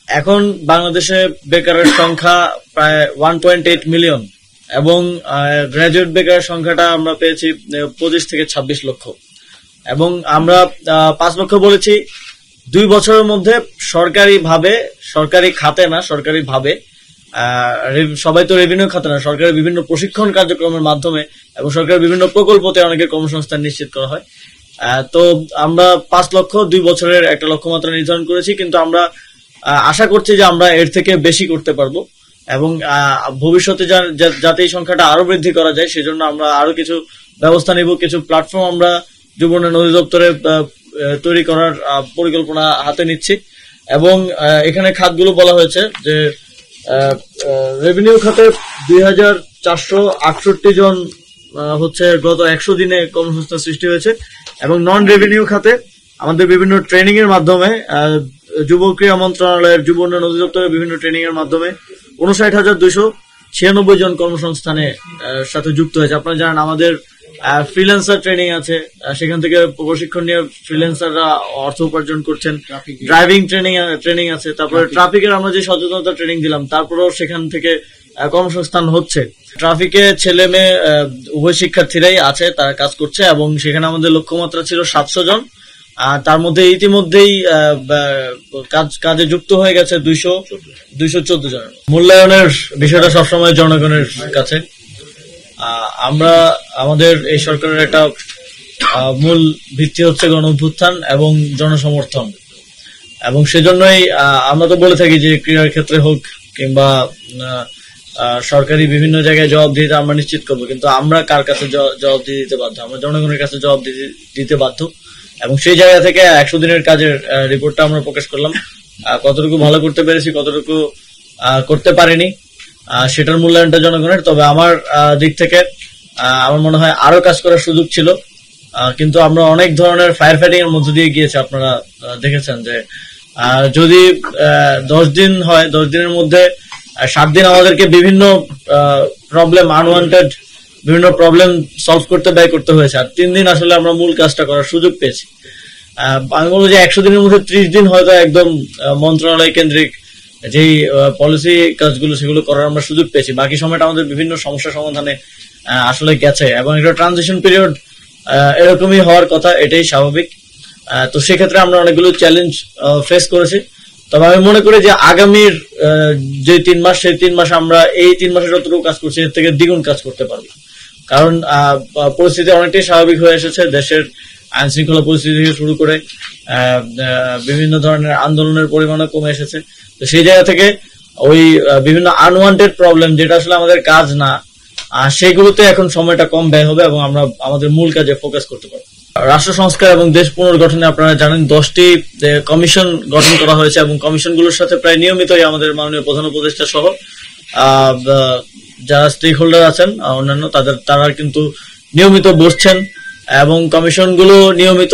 এখন বাংলাদেশে বেকারের সংখ্যা প্রায় 1.8 মিলিয়ন এবং গ্রাজুয়েট বেকারের সংখ্যাটা আমরা পেয়েছি 25 থেকে 26 লক্ষ এবং আমরা 5 লক্ষ বলেছি 2 বছরের মধ্যে সরকারি খাতে না, সরকারি ভাবে সবাই তো রেভিনিউ খাতে না, সরকারের বিভিন্ন প্রশিক্ষণ কার্যক্রমের মাধ্যমে এবং সরকারের বিভিন্ন প্রকল্পতে অনেকের কর্মসংস্থান নিশ্চিত করা হয়। তো আমরা 5 লক্ষ 2 বছরের একটা লক্ষ্যমাত্রা নির্ধারণ করেছি, কিন্তু আমরা আশা করছি যে আমরা এর থেকে বেশি করতে পারবো এবং ভবিষ্যতে যাতে এই সংখ্যাটা আরো বৃদ্ধি করা যায় সেজন্য আমরা আরো কিছু ব্যবস্থা নিব। কিছু প্ল্যাটফর্ম আমরা যুব উন্নয়ন অধিদপ্তরে তৈরি করার পরিকল্পনা হাতে নিচ্ছি এবং এখানে খাতগুলো বলা হয়েছে যে রেভিনিউ খাতে 2468 জন হচ্ছে গত 100 দিনে কর্মসংস্থান সৃষ্টি হয়েছে এবং নন রেভিনিউ খাতে আমাদের বিভিন্ন ট্রেনিং এর মাধ্যমে যুব ক্রীড়া মন্ত্রণালয়ের যুব উন্নয়ন অধিদপ্তরের বিভিন্ন ট্রেনিং এর মাধ্যমে 59,296 জন কর্মসংস্থানের সাথে যুক্ত হয়েছে। আপনারা জানেন আমাদের ফ্রিল্যান্সার ট্রেনিং আছে, সেখান থেকে প্রশিক্ষণ নিয়ে ফ্রিল্যান্সাররা অর্থ উপার্জন করছেন। ড্রাইভিং ট্রেনিং আছে, তারপরে ট্রাফিকের আমরা যে সচেতনতা ট্রেনিং দিলাম তারপরেও সেখান থেকে কর্মসংস্থান হচ্ছে। ট্রাফিকে ছেলে মেয়ে উভয় শিক্ষার্থীরাই আছে, তারা কাজ করছে এবং সেখানে আমাদের লক্ষ্যমাত্রা ছিল 700 জন। তার মধ্যে ইতিমধ্যেই কাজে যুক্ত হয়ে গেছে 214 জন। মূল্যায়নের বিষয়টা সবসময় জনগণের কাছে। আমরা আমাদের এই সরকারের একটা মূল ভিত্তি হচ্ছে গণ-অভ্যুত্থান এবং জনসমর্থন এবং সেজন্যই আমরা তো বলে থাকি যে ক্রীড়ার ক্ষেত্রে হোক কিংবা সরকারি বিভিন্ন জায়গায় জবাবদিহিতা আমরা নিশ্চিত করবো, কিন্তু আমরা কার কাছে জবাবদিহি দিতে বাধ্য? আমরা জনগণের কাছে জবাবদিহি দিতে বাধ্য এবং সেই জায়গা থেকে 100 দিনের কাজের রিপোর্টটা আমরা প্রকাশ করলাম। কতটুকু ভালো করতে পেরেছি, কতটুকু করতে পারিনি সেটার মূল্যায়নটা জনগণের। তবে আমার দিক থেকে আমার মনে হয় আরো কাজ করার সুযোগ ছিল, কিন্তু আমরা অনেক ধরনের ফায়ার ফাইটিং এর মধ্য দিয়ে গিয়েছি। আপনারা দেখেছেন যে যদি 10 দিন হয়, 10 দিনের মধ্যে 7 দিন আমাদেরকে বিভিন্ন প্রবলেম, আনওয়ান্টেড বিভিন্ন প্রবলেম সলভ করতে ব্যয় করতে হয়েছে, আর 3 দিন আসলে আমরা মূল কাজটা করার সুযোগ পেয়েছি। আমি বলবো যে 100 দিনের মধ্যে 30 দিন হয়তো একদম মন্ত্রণালয় কেন্দ্রিক যেই পলিসি কাজগুলো সেগুলো করার আমরা সুযোগ পেয়েছি। বাকি সময়টা আমাদের বিভিন্ন সমস্যা সমাধানে আসলে গেছে এবং একটা ট্রানজিশন পিরিয়ড এরকমই হওয়ার কথা, এটাই স্বাভাবিক। তো সেক্ষেত্রে আমরা অনেকগুলো চ্যালেঞ্জ ফেস করেছি। তবে আমি মনে করি যে আগামীর যে 3 মাস, সেই 3 মাস আমরা এই 3 মাসে যতটুকু কাজ করছি এর থেকে দ্বিগুণ কাজ করতে পারবো, কারণ পরিস্থিতি অনেকটাই স্বাভাবিক হয়ে এসেছে। দেশের আইন শৃঙ্খলা পরিস্থিতি থেকে শুরু করে বিভিন্ন ধরনের আন্দোলনের পরিমাণও কমে এসেছে। তো সেই জায়গা থেকে ওই বিভিন্ন আনওয়ান্টেড প্রবলেম যেটা আসলে আমাদের কাজ না, সেগুলোতে এখন সময়টা কম ব্যয় হবে এবং আমরা আমাদের মূল কাজে ফোকাস করতে পারবো। রাষ্ট্র সংস্কার এবং দেশ পুনর্গঠনে আপনারা জানেন 10টি কমিশন গঠন করা হয়েছে এবং কমিশনগুলোর সাথে প্রায় নিয়মিতই আমাদের মাননীয় প্রধান উপদেষ্টা সহ যারা স্টেক হোল্ডার আছেন অন্যান্য তারা কিন্তু নিয়মিত বসছেন এবং কমিশনগুলো নিয়মিত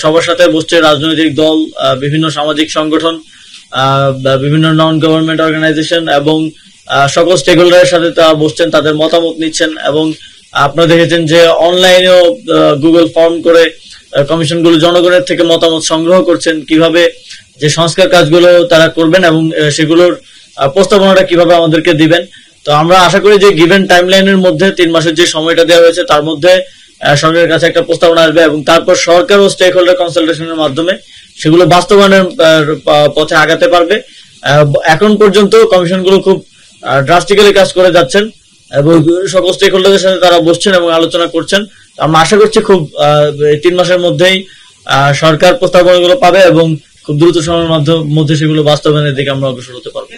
সবার সাথে বসছে। রাজনৈতিক দল, বিভিন্ন সামাজিক সংগঠন, বিভিন্ন নন গভর্নমেন্ট অর্গানাইজেশন এবং সকল স্টেক হোল্ডারের সাথে তারা বসছেন, তাদের মতামত নিচ্ছেন এবং আপনারা দেখেছেন যে অনলাইনেও গুগল ফর্ম করে কমিশনগুলো জনগণের থেকে মতামত সংগ্রহ করছেন কিভাবে যে সংস্কার কাজগুলো তারা করবেন এবং সেগুলোর প্রস্তাবনাটা কিভাবে আমাদেরকে দিবেন। তো আমরা আশা করি যে গিভেন টাইমলাইনের মধ্যে 3 মাসের যে সময়টা দেওয়া হয়েছে তার মধ্যে সরকারের কাছে একটা প্রস্তাবনা আসবে এবং তারপর সরকার ও স্টেক হোল্ডার কনসালটেশনের মাধ্যমে সেগুলো বাস্তবায়নের পথে আগাতে পারবে। এখন পর্যন্ত কমিশনগুলো খুব ড্রাস্টিক্যালি কাজ করে যাচ্ছেন এবং সকল স্টেক হোল্ডারদের সাথে তারা বসছেন এবং আলোচনা করছেন। আমরা আশা করছি খুব 3 মাসের মধ্যেই সরকার প্রস্তাবনাগুলো পাবে এবং খুব দ্রুত সময়ের মধ্যে সেগুলো বাস্তবায়নের দিকে আমরা অগ্রসর হতে পারবো।